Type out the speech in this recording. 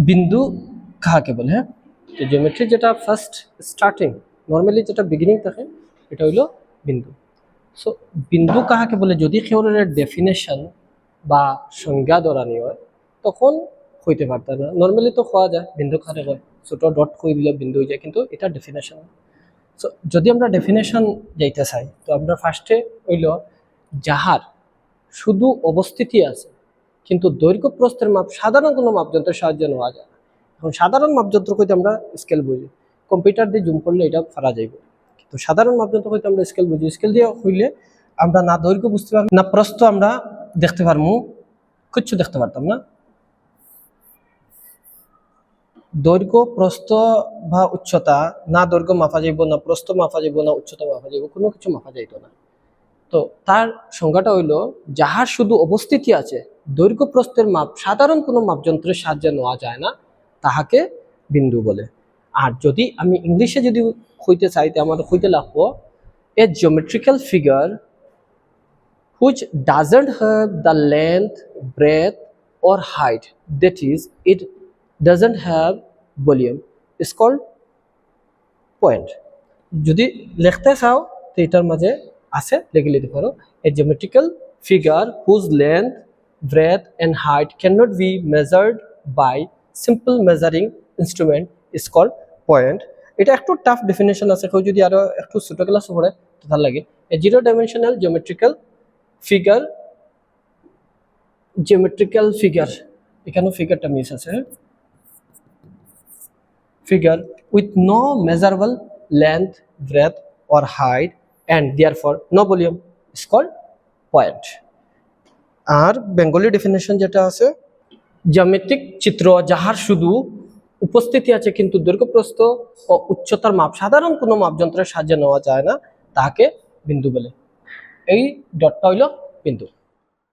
বিন্দু কাকে বলে? হ্যাঁ, তো জিওমেট্রি যেটা ফার্স্ট স্টার্টিং নর্মালি যেটা বিগিনিং থাকে এটা হইলো বিন্দু। সো বিন্দু কাকে বলে যদি কেউর ডেফিনেশন বা সংজ্ঞা ধরানি হয় তখন হইতে পারত না। নর্মালি তো হওয়া যায় বিন্দু কাকে কয়, ছোট ডট কই দিলে বিন্দু হয়ে যায়, কিন্তু এটা ডেফিনেশন। সো যদি আমরা ডেফিনেশন যাইতে চাই তো আমরা ফার্স্টে হইল যাহার শুধু অবস্থিতি আছে কিন্তু দৈর্ঘ্য প্রস্থের মাপ সাধারণ কোনো মাপযন্ত্রের সাহায্যে নেওয়া যায় না। এখন সাধারণ মাপযন্ত্র কইতে আমরা স্কেল বুঝি, কম্পিউটার দিয়ে জুম করলে এটা ফারা যাইব, কিন্তু সাধারণ মাপযন্ত্র কইতে আমরা স্কেল বুঝি। স্কেল দিয়ে হইলে আমরা না দৈর্ঘ্য বুঝতে পারবো না প্রস্থ আমরা দেখতে পারবো, কিচ্ছু দেখতে পারতাম না। দৈর্ঘ্য প্রস্থ বা উচ্চতা না দৈর্ঘ্য মাপা যাইব, না প্রস্থ মাপা যাইব, না উচ্চতা মাপা যাইব, কোনো কিছু মাপা যাইত না। তো তার সংজ্ঞাটা হইল যাহার শুধু অবস্থিতি আছে, দৈর্ঘ্য প্রস্থের মাপ সাধারণ কোনো মাপযন্ত্রের সাহায্যে নেওয়া যায় না, তাহাকে বিন্দু বলে। আর যদি আমি ইংলিশে যদি হইতে চাইতে আমার হইতে লাগবো a geometrical figure which doesn't have the length, breadth or height, that is it doesn't have volume, is called point. যদি লিখতে চাও তো এটার মাঝে আছে লিখে নিতে পারো, a geometrical figure whose length, breadth and height cannot be measured by simple measuring instrument is called point. এটা একটু টাফ ডেফিনেশন আছে, কেউ যদি আরো একটু ছোট ক্লাস পড়ে তো তার লাগে a zero dimensional geometrical figure, geometrical figure এখানে ফিগারটা মিস আছে, figure with no measurable length, breadth or height and therefore no volume is called point. আর বেঙ্গলি ডেফিনেশন যেটা আছে, জ্যামিতিক চিত্র যাহার শুধু উপস্থিতি আছে কিন্তু দৈর্ঘ্য প্রস্থ ও উচ্চতার মাপ সাধারণ কোনো মাপযন্ত্রের সাহায্যে নেওয়া যায় না, তাকে বিন্দু বলে। এই ডটটা হইল বিন্দু।